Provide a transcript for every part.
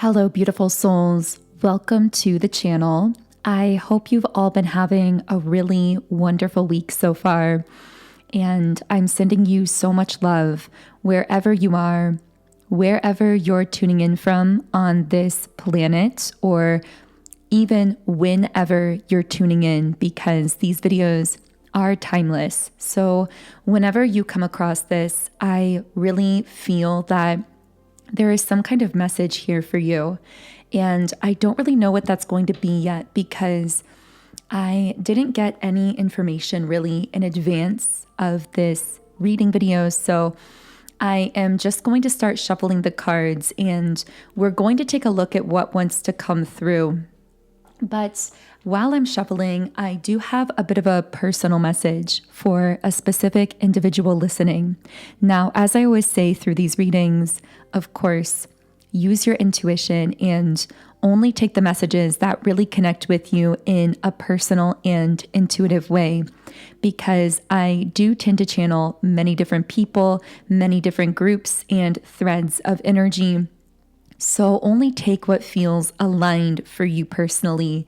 Hello, beautiful souls. Welcome to the channel. I hope you've all been having a really wonderful week so far. And I'm sending you so much love wherever you are, wherever you're tuning in from on this planet, or even whenever you're tuning in, because these videos are timeless. So whenever you come across this, I really feel that there is some kind of message here for you. And I don't really know what that's going to be yet because I didn't get any information really in advance of this reading video. So I am just going to start shuffling the cards and we're going to take a look at what wants to come through. But while I'm shuffling, I do have a bit of a personal message for a specific individual listening. Now, as I always say through these readings, of course, use your intuition and only take the messages that really connect with you in a personal and intuitive way, because I do tend to channel many different people, many different groups and threads of energy. So only take what feels aligned for you personally.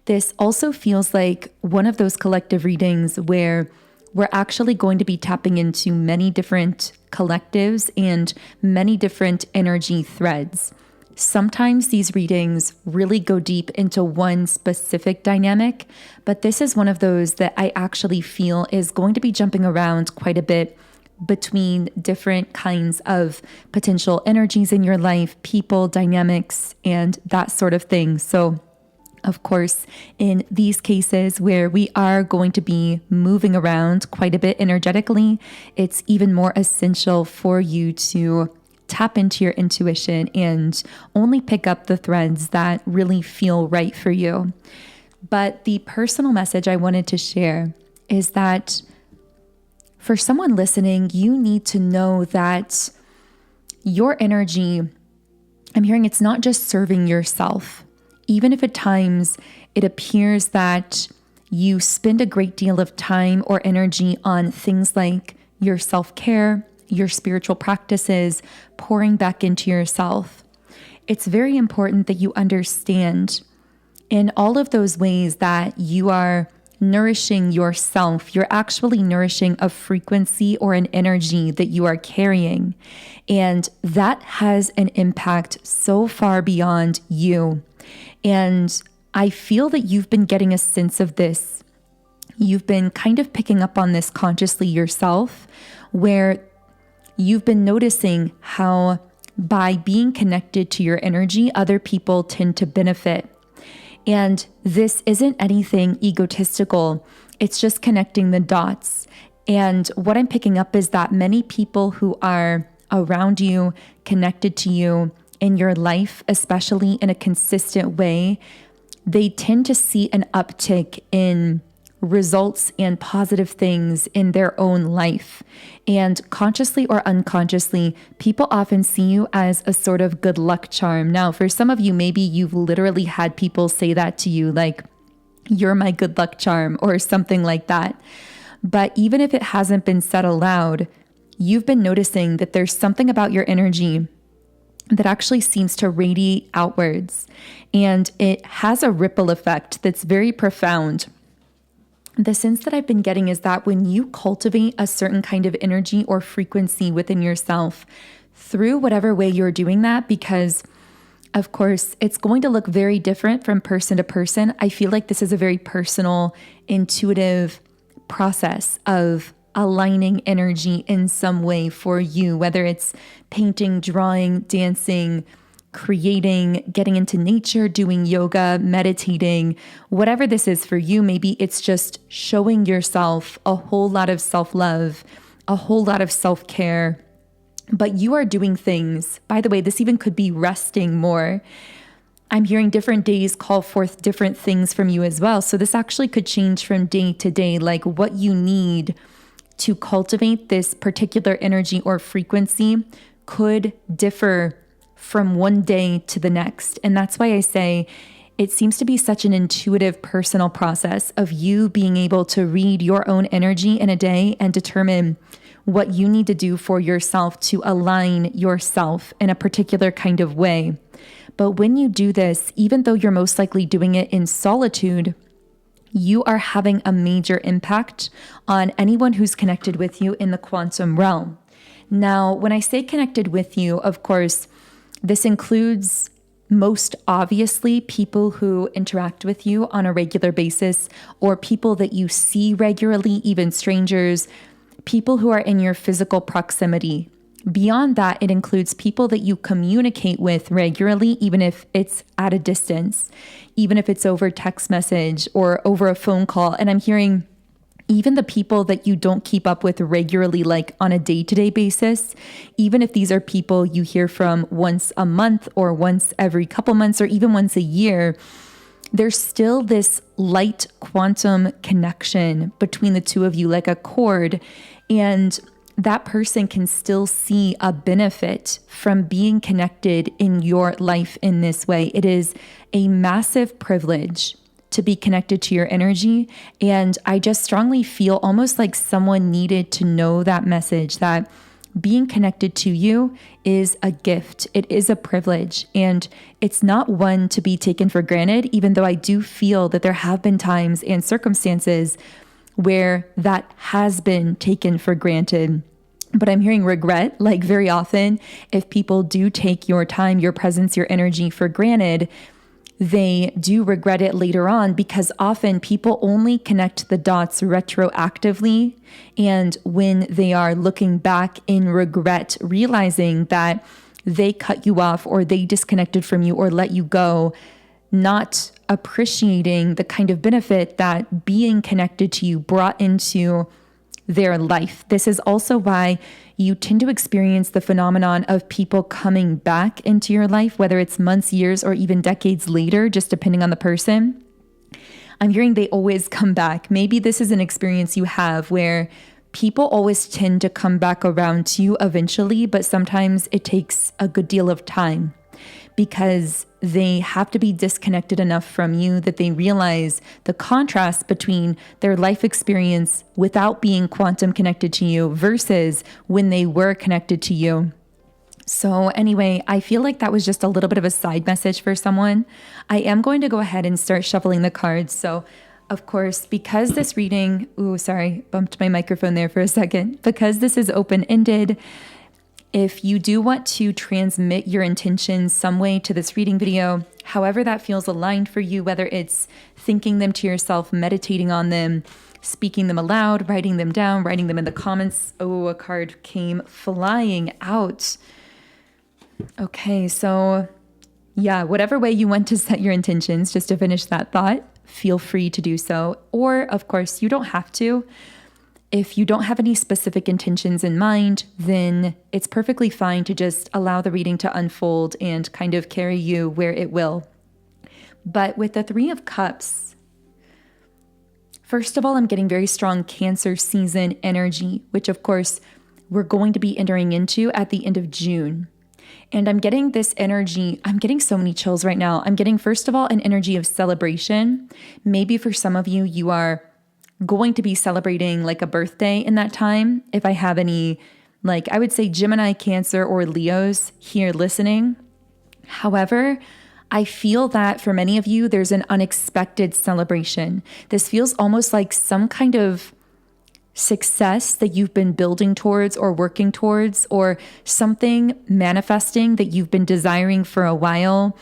This also feels like one of those collective readings where we're actually going to be tapping into many different collectives and many different energy threads. Sometimes these readings really go deep into one specific dynamic, but this is one of those that I actually feel is going to be jumping around quite a bit between different kinds of potential energies in your life, people, dynamics, and that sort of thing. So, of course, in these cases where we are going to be moving around quite a bit energetically, it's even more essential for you to tap into your intuition and only pick up the threads that really feel right for you. But the personal message I wanted to share is that for someone listening, you need to know that your energy, I'm hearing it's not just serving yourself. Even if at times it appears that you spend a great deal of time or energy on things like your self-care, your spiritual practices, pouring back into yourself, it's very important that you understand in all of those ways that you are nourishing yourself, you're actually nourishing a frequency or an energy that you are carrying. And that has an impact so far beyond you. And I feel that you've been getting a sense of this. You've been kind of picking up on this consciously yourself, where you've been noticing how by being connected to your energy, other people tend to benefit. And this isn't anything egotistical. It's just connecting the dots. And what I'm picking up is that many people who are around you, connected to you in your life, especially in a consistent way, they tend to see an uptick in results and positive things in their own life. And consciously or unconsciously, people often see you as a sort of good luck charm. Now, for some of you, maybe you've literally had people say that to you, like, you're my good luck charm or something like that. But even if it hasn't been said aloud, you've been noticing that there's something about your energy that actually seems to radiate outwards. And it has a ripple effect that's very profound. The sense that I've been getting is that when you cultivate a certain kind of energy or frequency within yourself through whatever way you're doing that, because of course it's going to look very different from person to person. I feel like this is a very personal, intuitive process of aligning energy in some way for you, whether it's painting, drawing, dancing, creating, getting into nature, doing yoga, meditating, whatever this is for you. Maybe it's just showing yourself a whole lot of self-love, a whole lot of self-care, but you are doing things. By the way, this even could be resting more. I'm hearing different days call forth different things from you as well. So this actually could change from day to day, like what you need to cultivate this particular energy or frequency could differ from one day to the next. And that's why I say it seems to be such an intuitive, personal process of you being able to read your own energy in a day and determine what you need to do for yourself to align yourself in a particular kind of way. But when you do this, even though you're most likely doing it in solitude, you are having a major impact on anyone who's connected with you in the quantum realm. Now, when I say connected with you, of course, this includes most obviously people who interact with you on a regular basis, or people that you see regularly, even strangers, people who are in your physical proximity. Beyond that, it includes people that you communicate with regularly, even if it's at a distance, even if it's over text message or over a phone call. And I'm hearing even the people that you don't keep up with regularly, like on a day-to-day basis, even if these are people you hear from once a month or once every couple months or even once a year, there's still this light quantum connection between the two of you, like a cord. And that person can still see a benefit from being connected in your life in this way. It is a massive privilege to be connected to your energy. And I just strongly feel almost like someone needed to know that message, that being connected to you is a gift. It is a privilege, and it's not one to be taken for granted, even though I do feel that there have been times and circumstances where that has been taken for granted. But I'm hearing regret, like very often, if people do take your time, your presence, your energy for granted, they do regret it later on, because often people only connect the dots retroactively. And when they are looking back in regret, realizing that they cut you off or they disconnected from you or let you go, not appreciating the kind of benefit that being connected to you brought into their life. This is also why you tend to experience the phenomenon of people coming back into your life, whether it's months, years, or even decades later, just depending on the person. I'm hearing they always come back. Maybe this is an experience you have where people always tend to come back around to you eventually, but sometimes it takes a good deal of time, because they have to be disconnected enough from you that they realize the contrast between their life experience without being quantum connected to you versus when they were connected to you. So anyway, I feel like that was just a little bit of a side message for someone. I am going to go ahead and start shuffling the cards. So of course, because this reading, bumped my microphone there for a second. Because this is open-ended, if you do want to transmit your intentions some way to this reading video, however that feels aligned for you, whether it's thinking them to yourself, meditating on them, speaking them aloud, writing them down, writing them in the comments. Oh, a card came flying out. Okay, so yeah, whatever way you want to set your intentions, just to finish that thought, feel free to do so. Or, of course, you don't have to. If you don't have any specific intentions in mind, then it's perfectly fine to just allow the reading to unfold and kind of carry you where it will. But with the Three of Cups, first of all, I'm getting very strong Cancer season energy, which of course we're going to be entering into at the end of June. And I'm getting this energy, I'm getting so many chills right now. I'm getting, first of all, an energy of celebration. Maybe for some of you, you are going to be celebrating like a birthday in that time. If I have any, like I would say Gemini, Cancer, or Leos here listening. However, I feel that for many of you, there's an unexpected celebration. This feels almost like some kind of success that you've been building towards or working towards, or something manifesting that you've been desiring for a while.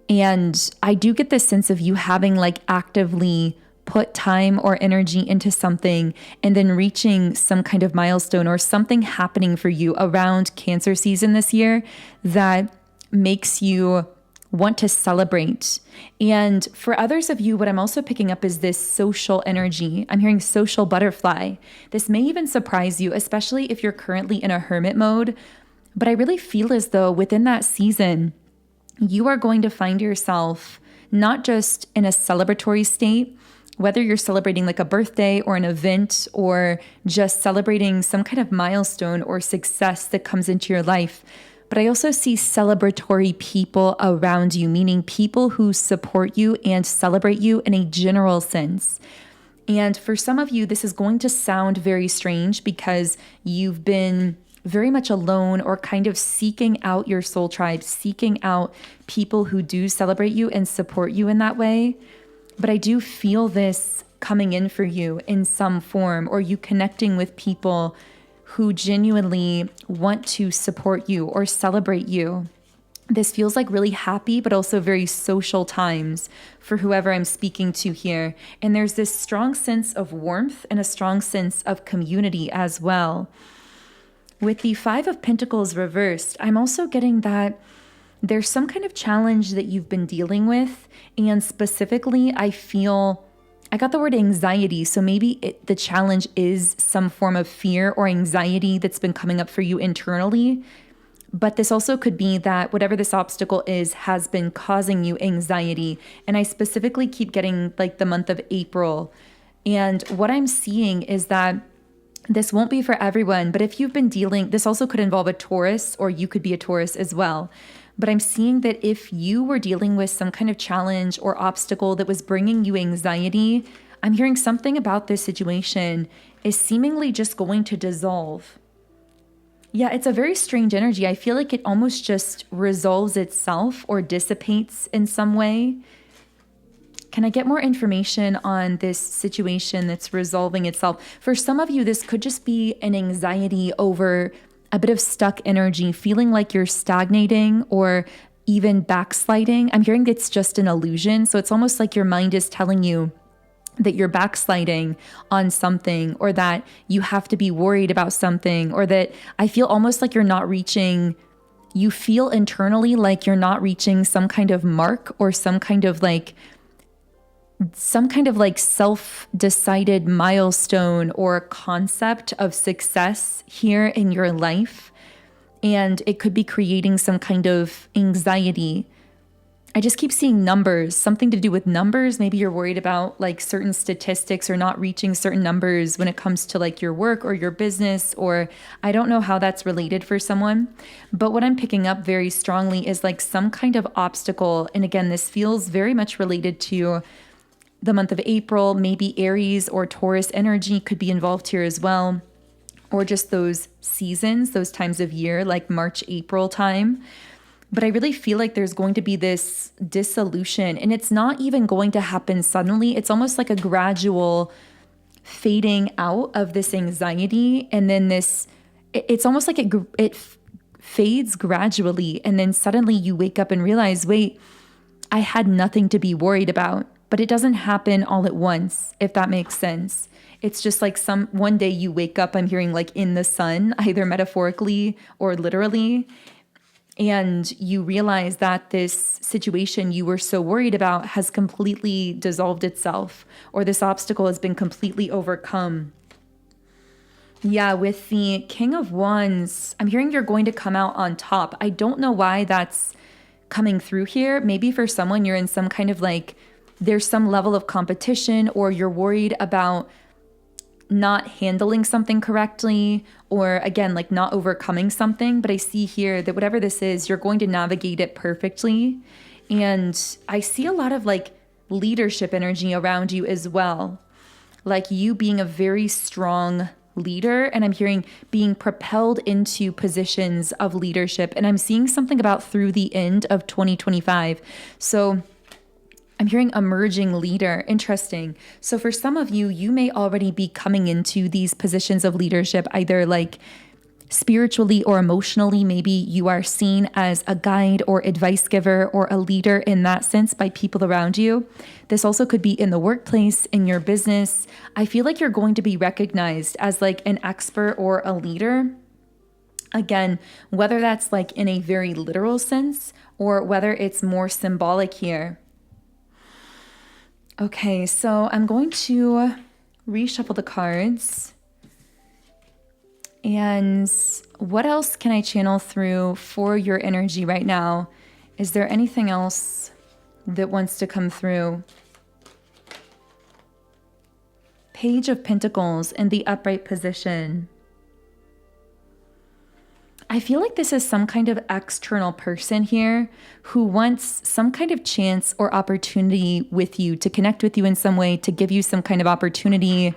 And I do get this sense of you having like actively put time or energy into something and then reaching some kind of milestone or something happening for you around Cancer season this year that makes you want to celebrate. And for others of you, what I'm also picking up is this social energy. I'm hearing social butterfly. This may even surprise you, especially if you're currently in a hermit mode. But I really feel as though within that season, you are going to find yourself not just in a celebratory state, whether you're celebrating like a birthday or an event or just celebrating some kind of milestone or success that comes into your life. But I also see celebratory people around you, meaning people who support you and celebrate you in a general sense. And for some of you, this is going to sound very strange because you've been very much alone or kind of seeking out your soul tribe, seeking out people who do celebrate you and support you in that way. But I do feel this coming in for you in some form, or you connecting with people who genuinely want to support you or celebrate you. This feels like really happy, but also very social times for whoever I'm speaking to here. And there's this strong sense of warmth and a strong sense of community as well. With the Five of Pentacles reversed, I'm also getting that there's some kind of challenge that you've been dealing with. And specifically, I got the word anxiety. So maybe the challenge is some form of fear or anxiety that's been coming up for you internally. But this also could be that whatever this obstacle is has been causing you anxiety. And I specifically keep getting like the month of April. And what I'm seeing is that this won't be for everyone, but if you've been this also could involve a Taurus, or you could be a Taurus as well. But I'm seeing that if you were dealing with some kind of challenge or obstacle that was bringing you anxiety, I'm hearing something about this situation is seemingly just going to dissolve. Yeah, it's a very strange energy. I feel like it almost just resolves itself or dissipates in some way. Can I get more information on this situation that's resolving itself? For some of you, this could just be an anxiety over a bit of stuck energy, feeling like you're stagnating or even backsliding. I'm hearing it's just an illusion. So it's almost like your mind is telling you that you're backsliding on something, or that you have to be worried about something, or that I feel almost like you feel internally like you're not reaching some kind of mark or some kind of like self-decided milestone or concept of success here in your life. And it could be creating some kind of anxiety. I just keep seeing numbers, something to do with numbers. Maybe you're worried about like certain statistics or not reaching certain numbers when it comes to like your work or your business, or I don't know how that's related for someone. But what I'm picking up very strongly is like some kind of obstacle. And again, this feels very much related to the month of April. Maybe Aries or Taurus energy could be involved here as well, or just those seasons, those times of year, like March, April time. But I really feel like there's going to be this dissolution, and it's not even going to happen suddenly. It's almost like a gradual fading out of this anxiety. And then it's almost like it fades gradually. And then suddenly you wake up and realize, wait, I had nothing to be worried about. But it doesn't happen all at once, if that makes sense. It's just like one day you wake up, I'm hearing like in the sun, either metaphorically or literally, and you realize that this situation you were so worried about has completely dissolved itself, or this obstacle has been completely overcome. Yeah, with the King of Wands, I'm hearing you're going to come out on top. I don't know why that's coming through here. Maybe for someone you're in some kind of like, there's some level of competition, or you're worried about not handling something correctly, or again, like not overcoming something. But I see here that whatever this is, you're going to navigate it perfectly. And I see a lot of like leadership energy around you as well. Like you being a very strong leader, and I'm hearing being propelled into positions of leadership. And I'm seeing something about through the end of 2025. So I'm hearing emerging leader. Interesting. So for some of you, you may already be coming into these positions of leadership, either like spiritually or emotionally. Maybe you are seen as a guide or advice giver or a leader in that sense by people around you. This also could be in the workplace, in your business. I feel like you're going to be recognized as like an expert or a leader. Again, whether that's like in a very literal sense or whether it's more symbolic here. Okay, so I'm going to reshuffle the cards. And what else can I channel through for your energy right now? Is there anything else that wants to come through? Page of Pentacles in the upright position. I feel like this is some kind of external person here who wants some kind of chance or opportunity with you, to connect with you in some way, to give you some kind of opportunity.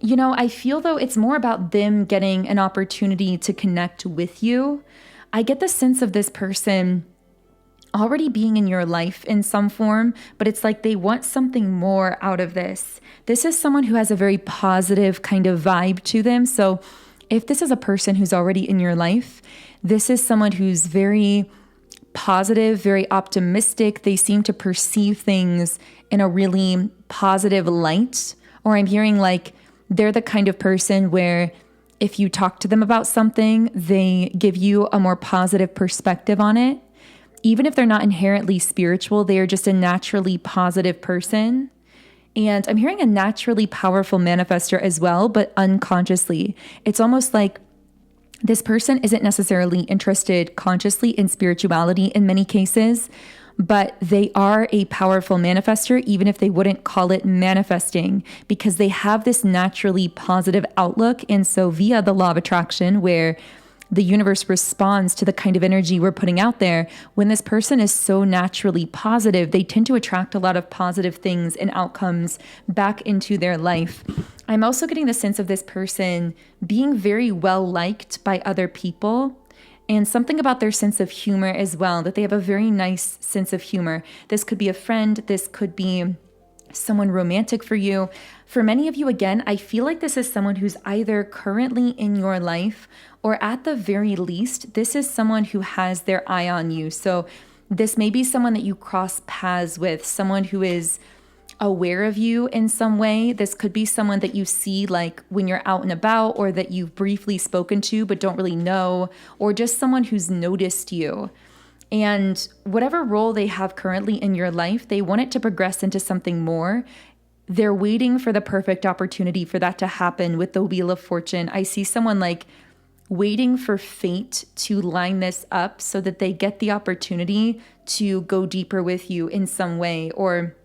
I feel though it's more about them getting an opportunity to connect with you. I get the sense of this person already being in your life in some form, but it's like they want something more out of this. This is someone who has a very positive kind of vibe to them. So if this is a person who's already in your life, this is someone who's very positive, very optimistic. They seem to perceive things in a really positive light. Or I'm hearing like they're the kind of person where if you talk to them about something, they give you a more positive perspective on it. Even if they're not inherently spiritual, they are just a naturally positive person. And I'm hearing a naturally powerful manifester as well, but unconsciously. It's almost like this person isn't necessarily interested consciously in spirituality in many cases, but they are a powerful manifester, even if they wouldn't call it manifesting, because they have this naturally positive outlook. And so via the law of attraction, where the universe responds to the kind of energy we're putting out there, when this person is so naturally positive, they tend to attract a lot of positive things and outcomes back into their life. I'm also getting the sense of this person being very well liked by other people, and something about their sense of humor as well, that they have a very nice sense of humor. This could be a friend, this could be someone romantic for you. For many of you, again, I feel like this is someone who's either currently in your life, or at the very least, this is someone who has their eye on you. So this may be someone that you cross paths with, someone who is aware of you in some way. This could be someone that you see like when you're out and about, or that you've briefly spoken to but don't really know, or just someone who's noticed you. And whatever role they have currently in your life, they want it to progress into something more. They're waiting for the perfect opportunity for that to happen with the Wheel of Fortune. I see someone like waiting for fate to line this up so that they get the opportunity to go deeper with you in some way, or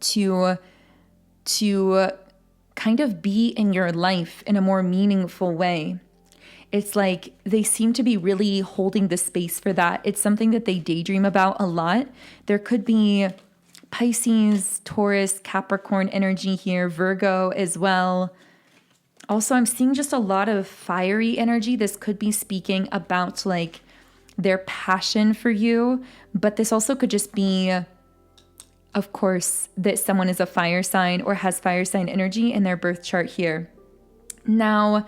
to kind of be in your life in a more meaningful way. It's like they seem to be really holding the space for that. It's something that they daydream about a lot. There could be Pisces, Taurus, Capricorn energy here, Virgo as well. Also, I'm seeing just a lot of fiery energy. This could be speaking about like their passion for you, but this also could just be, of course, that someone is a fire sign or has fire sign energy in their birth chart here. Now,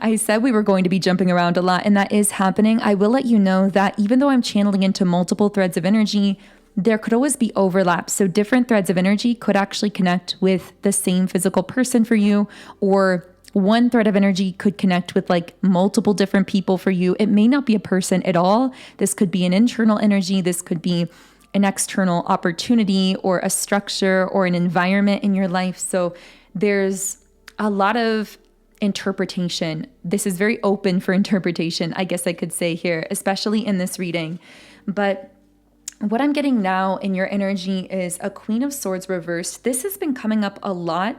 I said we were going to be jumping around a lot, and that is happening. I will let you know that even though I'm channeling into multiple threads of energy, there could always be overlap. So different threads of energy could actually connect with the same physical person for you, or one thread of energy could connect with like multiple different people for you. It may not be a person at all. This could be an internal energy. This could be an external opportunity or a structure or an environment in your life. So there's a lot of interpretation. This is very open for interpretation, I guess I could say here, especially in this reading. But what I'm getting now in your energy is a Queen of Swords reversed. This has been coming up a lot,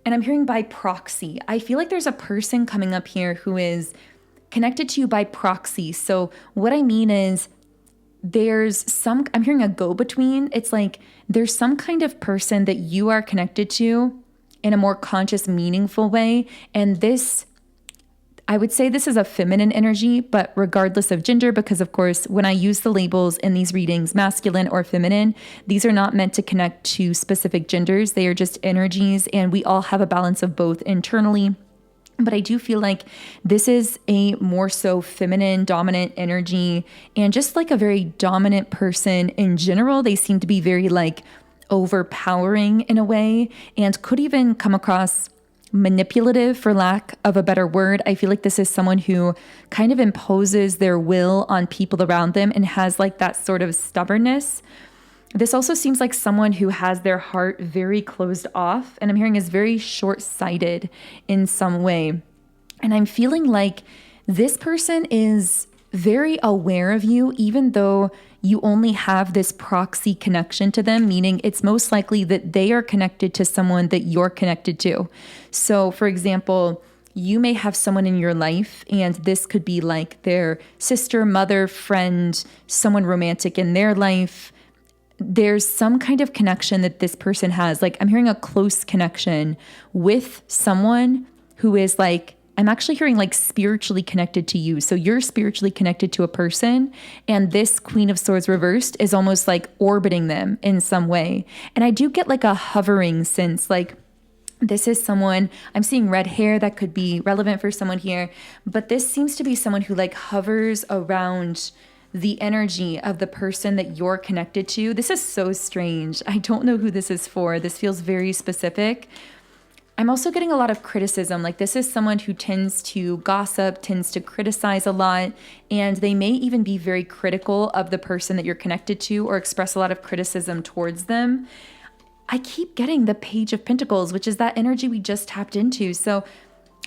and I'm hearing by proxy. I feel like there's a person coming up here who is connected to you by proxy. So what I mean is I'm hearing a go-between. It's like there's some kind of person that you are connected to in a more conscious, meaningful way. And this, I would say this is a feminine energy, but regardless of gender, because of course, when I use the labels in these readings, masculine or feminine, these are not meant to connect to specific genders. They are just energies, and we all have a balance of both internally. But I do feel like this is a more so feminine, dominant energy, and just like a very dominant person in general. They seem to be very like overpowering in a way, and could even come across manipulative, for lack of a better word. I feel like this is someone who kind of imposes their will on people around them and has like that sort of stubbornness. This also seems like someone who has their heart very closed off, and I'm hearing is very short-sighted in some way. And I'm feeling like this person is very aware of you, even though you only have this proxy connection to them, meaning it's most likely that they are connected to someone that you're connected to. So for example, you may have someone in your life, and this could be like their sister, mother, friend, someone romantic in their life. There's some kind of connection that this person has. Like I'm hearing a close connection with someone who is like, I'm actually hearing like spiritually connected to you. So you're spiritually connected to a person, and this Queen of Swords reversed is almost like orbiting them in some way. And I do get like a hovering sense, like this is someone, I'm seeing red hair that could be relevant for someone here, but this seems to be someone who like hovers around the energy of the person that you're connected to. This is so strange. I don't know who this is for. This feels very specific. I'm also getting a lot of criticism. Like this is someone who tends to gossip, tends to criticize a lot, and they may even be very critical of the person that you're connected to or express a lot of criticism towards them. I keep getting the Page of Pentacles, which is that energy we just tapped into. So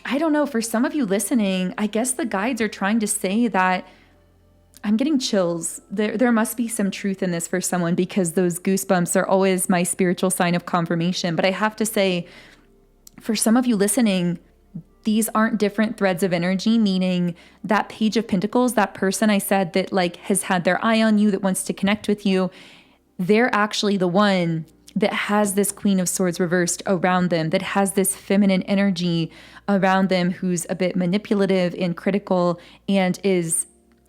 I don't know, for some of you listening, I guess the guides are trying to say that I'm getting chills. There must be some truth in this for someone, because those goosebumps are always my spiritual sign of confirmation. But I have to say, for some of you listening, these aren't different threads of energy, meaning that Page of Pentacles, that person I said that like has had their eye on you, that wants to connect with you, they're actually the one that has this Queen of Swords reversed around them, that has this feminine energy around them, who's a bit manipulative and critical and is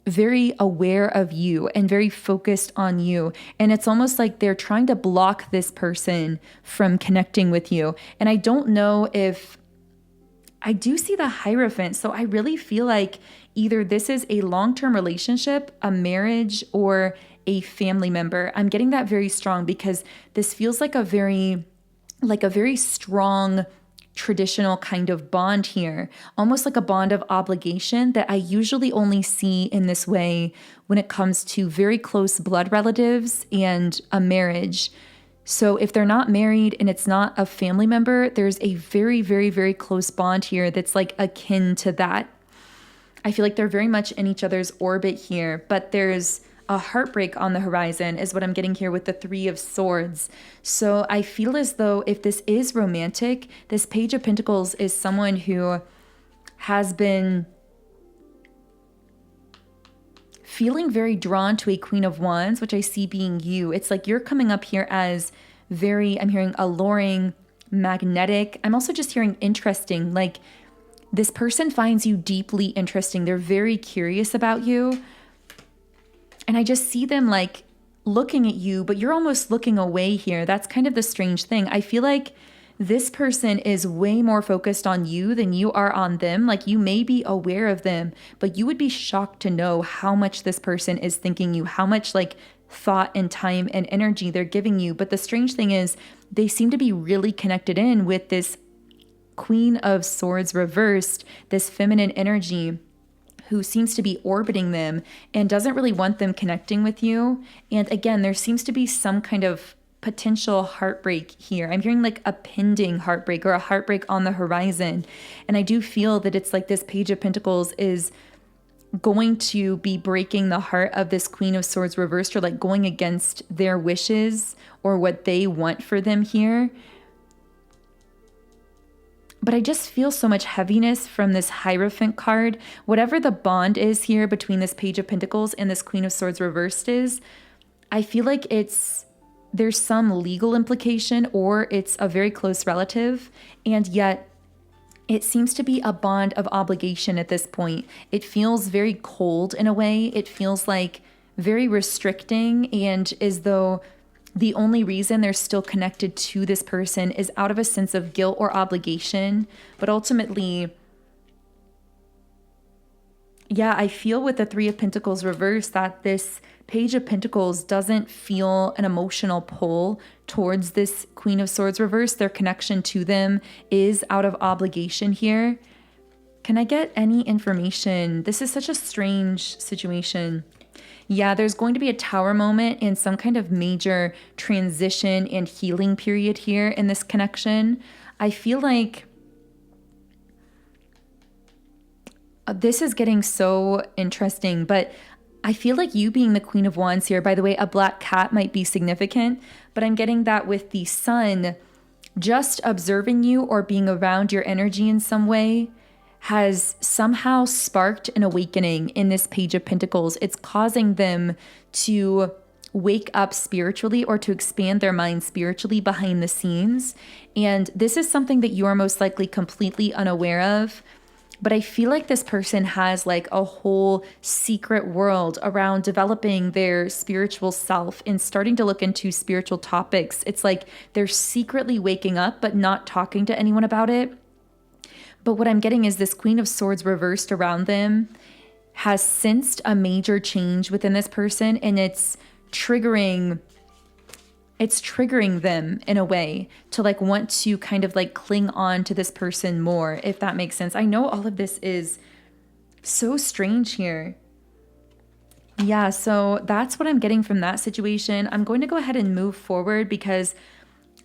very aware of you and very focused on you. And it's almost like they're trying to block this person from connecting with you. And I don't know if I do see the Hierophant. So I really feel like either this is a long-term relationship, a marriage, or a family member. I'm getting that very strong, because this feels like a very strong traditional kind of bond here, almost like a bond of obligation that I usually only see in this way when it comes to very close blood relatives and a marriage. So if they're not married and it's not a family member, there's a very, very, very close bond here that's like akin to that. I feel like they're very much in each other's orbit here, but there's a heartbreak on the horizon is what I'm getting here with the Three of Swords. So I feel as though if this is romantic, this Page of Pentacles is someone who has been feeling very drawn to a Queen of Wands, which I see being you. It's like you're coming up here as very, I'm hearing alluring, magnetic. I'm also just hearing interesting. Like this person finds you deeply interesting. They're very curious about you. And I just see them like looking at you, but you're almost looking away here. That's kind of the strange thing. I feel like this person is way more focused on you than you are on them. Like you may be aware of them, but you would be shocked to know how much this person is thinking you, how much like thought and time and energy they're giving you. But the strange thing is they seem to be really connected in with this Queen of Swords reversed, this feminine energy, who seems to be orbiting them and doesn't really want them connecting with you. And again, there seems to be some kind of potential heartbreak here. I'm hearing like a pending heartbreak or a heartbreak on the horizon. And I do feel that it's like this Page of Pentacles is going to be breaking the heart of this Queen of Swords reversed, or like going against their wishes or what they want for them here. But I just feel so much heaviness from this Hierophant card. Whatever the bond is here between this Page of Pentacles and this Queen of Swords reversed is, I feel like there's some legal implication, or it's a very close relative, and yet it seems to be a bond of obligation at this point. It feels very cold in a way. It feels like very restricting, and as though the only reason they're still connected to this person is out of a sense of guilt or obligation. But ultimately, yeah, I feel with the Three of Pentacles reversed that this Page of Pentacles doesn't feel an emotional pull towards this Queen of Swords reversed. Their connection to them is out of obligation here. Can I get any information? This is such a strange situation. Yeah, there's going to be a Tower moment and some kind of major transition and healing period here in this connection. I feel like this is getting so interesting, but I feel like you being the Queen of Wands here, by the way, a black cat might be significant, but I'm getting that with the Sun just observing you or being around your energy in some way. has somehow sparked an awakening in this Page of Pentacles. It's causing them to wake up spiritually or to expand their mind spiritually behind the scenes. And this is something that you are most likely completely unaware of. But I feel like this person has like a whole secret world around developing their spiritual self and starting to look into spiritual topics. It's like they're secretly waking up, but not talking to anyone about it. But what I'm getting is this Queen of Swords reversed around them has sensed a major change within this person, and it's triggering them in a way to like want to kind of like cling on to this person more, if that makes sense. I know all of this is so strange here. Yeah, so that's what I'm getting from that situation. I'm going to go ahead and move forward because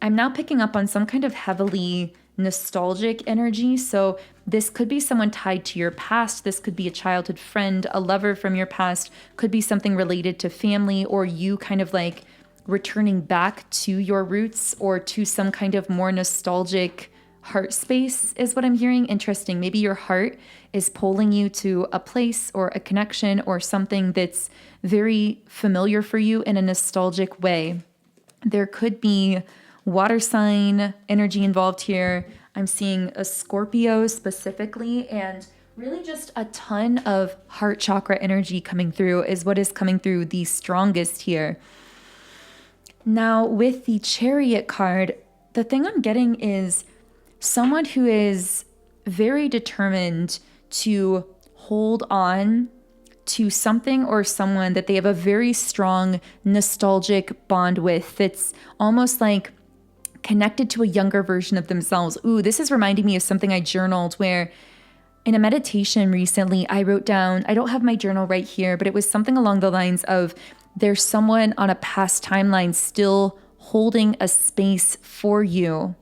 I'm now picking up on some kind of heavily nostalgic energy. So this could be someone tied to your past. This could be a childhood friend, a lover from your past, could be something related to family, or you kind of like returning back to your roots or to some kind of more nostalgic heart space is what I'm hearing. Interesting. Maybe your heart is pulling you to a place or a connection or something that's very familiar for you in a nostalgic way. There could be water sign energy involved here. I'm seeing a Scorpio specifically, and really just a ton of heart chakra energy coming through is what is coming through the strongest here. Now, with the Chariot card, the thing I'm getting is someone who is very determined to hold on to something or someone that they have a very strong nostalgic bond with, that's almost like connected to a younger version of themselves. Ooh, this is reminding me of something I journaled where in a meditation recently, I wrote down, I don't have my journal right here, but it was something along the lines of there's someone on a past timeline still holding a space for you.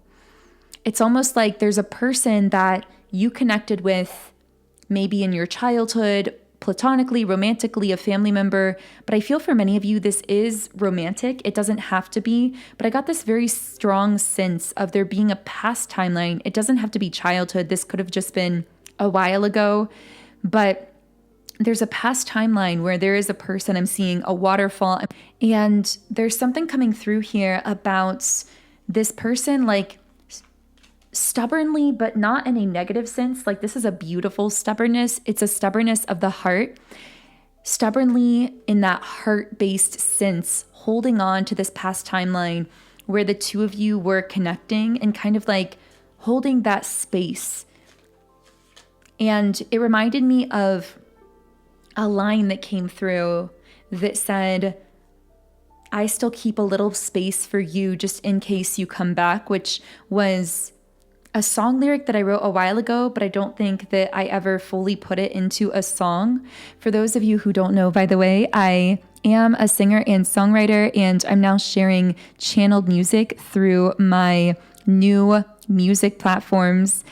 It's almost like there's a person that you connected with maybe in your childhood, platonically, romantically, a family member. But I feel for many of you, this is romantic. It doesn't have to be, but I got this very strong sense of there being a past timeline. It doesn't have to be childhood. This could have just been a while ago, but there's a past timeline where there is a person, I'm seeing a waterfall, and there's something coming through here about this person like stubbornly, but not in a negative sense. Like this is a beautiful stubbornness. It's a stubbornness of the heart, stubbornly in that heart-based sense, holding on to this past timeline where the two of you were connecting and kind of like holding that space. And it reminded me of a line that came through that said, I still keep a little space for you just in case you come back, which was a song lyric that I wrote a while ago, but I don't think that I ever fully put it into a song. For those of you who don't know, by the way, I am a singer and songwriter, and I'm now sharing channeled music through my new music platforms.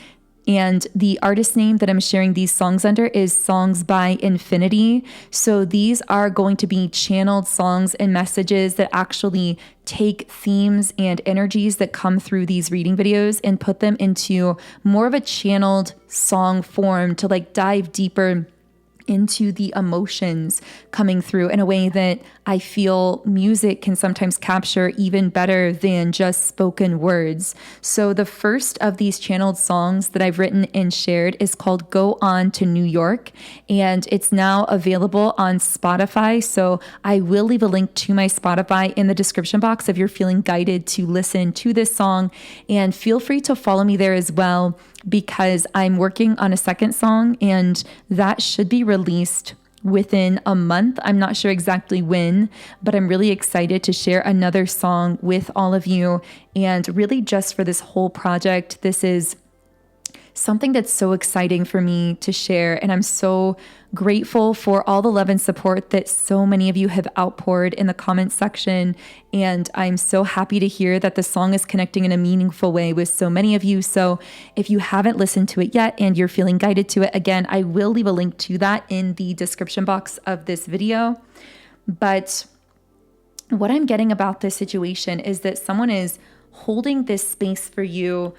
And the artist name that I'm sharing these songs under is Songs by Infinity. So these are going to be channeled songs and messages that actually take themes and energies that come through these reading videos and put them into more of a channeled song form to like dive deeper into the emotions coming through in a way that I feel music can sometimes capture even better than just spoken words. So the first of these channeled songs that I've written and shared is called Go On to New York, and it's now available on Spotify. So I will leave a link to my Spotify in the description box if you're feeling guided to listen to this song, and feel free to follow me there as well, because I'm working on a second song and that should be released within a month. I'm not sure exactly when, but I'm really excited to share another song with all of you. And really just for this whole project, this is something that's so exciting for me to share. And I'm so grateful for all the love and support that so many of you have outpoured in the comments section. And I'm so happy to hear that the song is connecting in a meaningful way with so many of you. So if you haven't listened to it yet and you're feeling guided to it, again, I will leave a link to that in the description box of this video. But what I'm getting about this situation is that someone is holding this space for you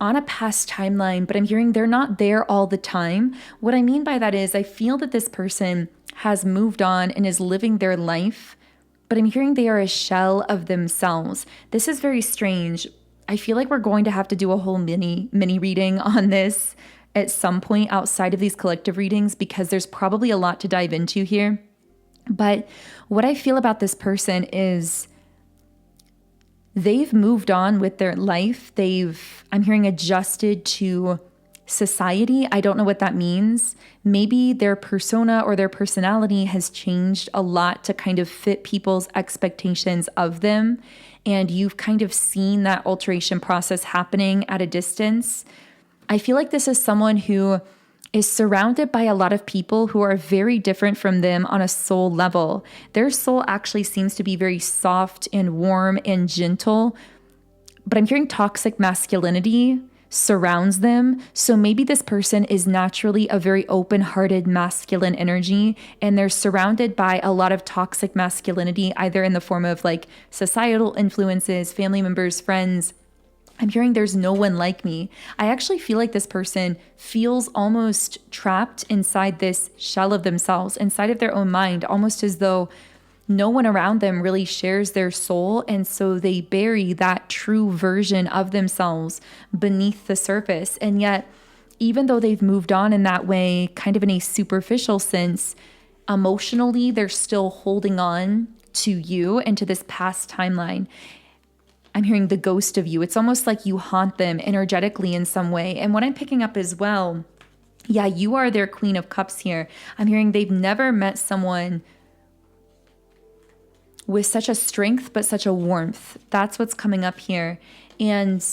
on a past timeline, but I'm hearing they're not there all the time. What I mean by that is I feel that this person has moved on and is living their life, but I'm hearing they are a shell of themselves. This is very strange. I feel like we're going to have to do a whole mini reading on this at some point outside of these collective readings, because there's probably a lot to dive into here. But what I feel about this person is they've moved on with their life. I'm hearing adjusted to society. I don't know what that means. Maybe their persona or their personality has changed a lot to kind of fit people's expectations of them. And you've kind of seen that alteration process happening at a distance. I feel like this is someone who is surrounded by a lot of people who are very different from them on a soul level. Their soul actually seems to be very soft and warm and gentle, but I'm hearing toxic masculinity surrounds them. So maybe this person is naturally a very open-hearted masculine energy, and they're surrounded by a lot of toxic masculinity, either in the form of like societal influences, family members, friends. I'm hearing there's no one like me. I actually feel like this person feels almost trapped inside this shell of themselves, inside of their own mind, almost as though no one around them really shares their soul. And so they bury that true version of themselves beneath the surface. And yet, even though they've moved on in that way, kind of in a superficial sense, emotionally, they're still holding on to you and to this past timeline. I'm hearing the ghost of you. It's almost like you haunt them energetically in some way. And what I'm picking up as well, yeah, you are their Queen of Cups here. I'm hearing they've never met someone with such a strength, but such a warmth. That's what's coming up here. And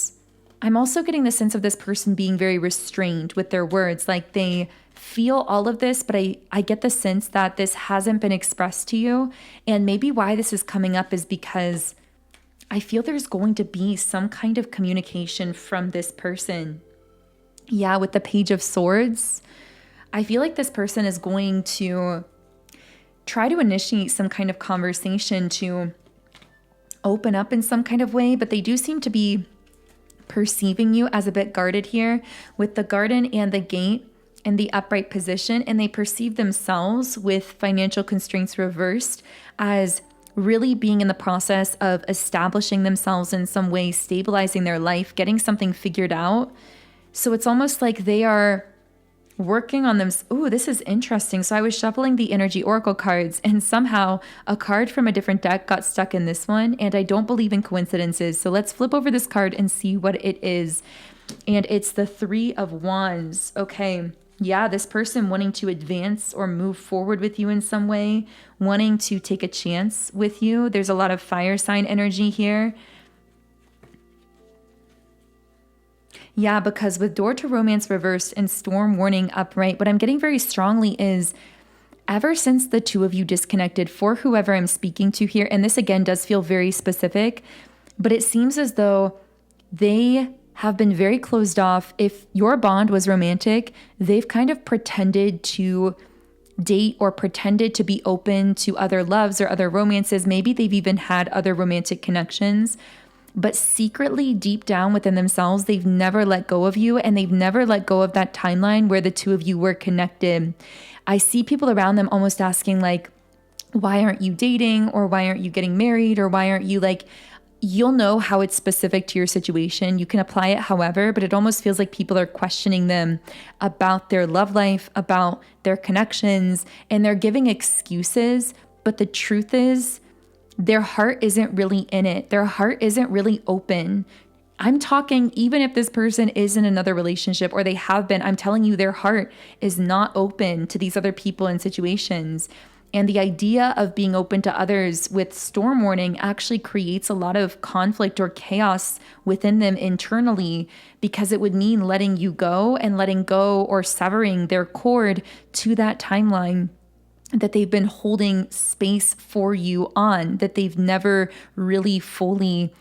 I'm also getting the sense of this person being very restrained with their words. Like they feel all of this, but I get the sense that this hasn't been expressed to you. And maybe why this is coming up is because I feel there's going to be some kind of communication from this person. Yeah, with the Page of Swords, I feel like this person is going to try to initiate some kind of conversation to open up in some kind of way, but they do seem to be perceiving you as a bit guarded here with the Garden and the Gate in the upright position, and they perceive themselves with financial constraints reversed as really being in the process of establishing themselves in some way, stabilizing their life, getting something figured out. So it's almost like they are working on them. Ooh, this is interesting. So I was shuffling the energy oracle cards, and somehow a card from a different deck got stuck in this one, and I don't believe in coincidences. So let's flip over this card and see what it is. And it's the Three of Wands. Okay. Yeah, this person wanting to advance or move forward with you in some way, wanting to take a chance with you. There's a lot of fire sign energy here. Yeah, because with Door to Romance reversed and Storm Warning upright, what I'm getting very strongly is ever since the two of you disconnected, for whoever I'm speaking to here, and this again does feel very specific, but it seems as though they have been very closed off. If your bond was romantic, they've kind of pretended to date or pretended to be open to other loves or other romances. Maybe they've even had other romantic connections, but secretly deep down within themselves, they've never let go of you, and they've never let go of that timeline where the two of you were connected. I see people around them almost asking like, why aren't you dating? Or why aren't you getting married? Or why aren't you like, you'll know how it's specific to your situation. You can apply it however, but it almost feels like people are questioning them about their love life, about their connections, and they're giving excuses. But the truth is, their heart isn't really in it. Their heart isn't really open. I'm talking, even if this person is in another relationship or they have been, I'm telling you, their heart is not open to these other people and situations. And the idea of being open to others with Storm Warning actually creates a lot of conflict or chaos within them internally, because it would mean letting you go and letting go or severing their cord to that timeline that they've been holding space for you on, that they've never really fully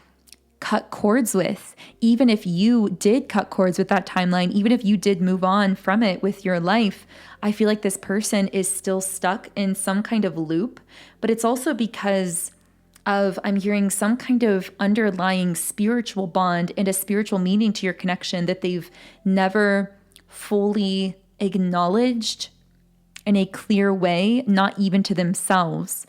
cut cords with. Even if you did cut cords with that timeline, even if you did move on from it with your life, I feel like this person is still stuck in some kind of loop. But it's also because I'm hearing some kind of underlying spiritual bond and a spiritual meaning to your connection that they've never fully acknowledged in a clear way, not even to themselves.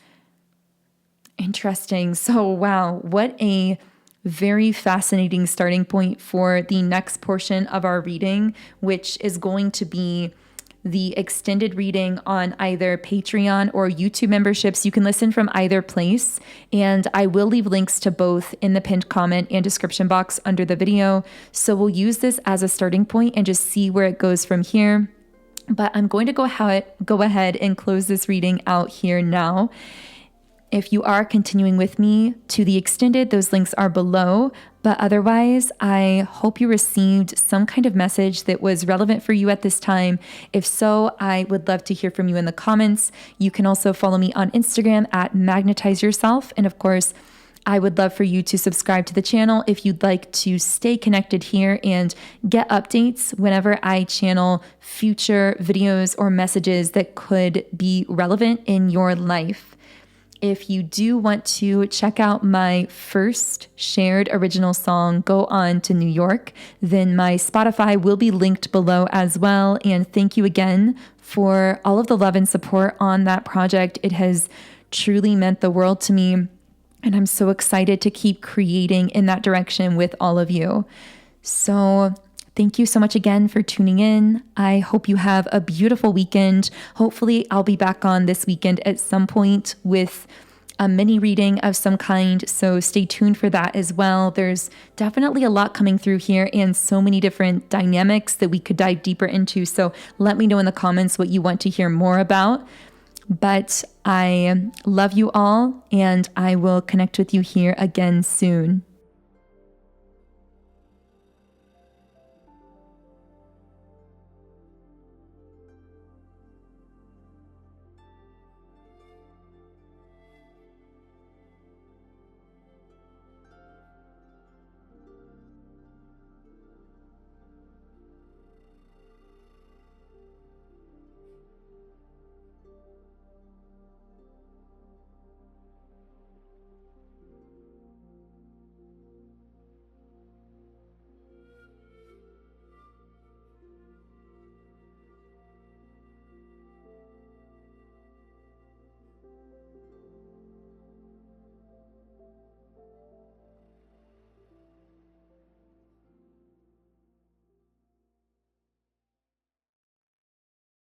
Interesting. So, wow, what a very fascinating starting point for the next portion of our reading, which is going to be the extended reading on either Patreon or YouTube memberships. You can listen from either place, and I will leave links to both in the pinned comment and description box under the video. So we'll use this as a starting point and just see where it goes from here. But I'm going to go ahead and close this reading out here now. If you are continuing with me to the extended, those links are below. But otherwise, I hope you received some kind of message that was relevant for you at this time. If so, I would love to hear from you in the comments. You can also follow me on Instagram at @magnetizeyourself. And of course, I would love for you to subscribe to the channel if you'd like to stay connected here and get updates whenever I channel future videos or messages that could be relevant in your life. If you do want to check out my first shared original song, Go On to New York, then my Spotify will be linked below as well. And thank you again for all of the love and support on that project. It has truly meant the world to me, and I'm so excited to keep creating in that direction with all of you. So thank you so much again for tuning in. I hope you have a beautiful weekend. Hopefully, I'll be back on this weekend at some point with a mini reading of some kind. So stay tuned for that as well. There's definitely a lot coming through here and so many different dynamics that we could dive deeper into. So let me know in the comments what you want to hear more about. But I love you all, and I will connect with you here again soon.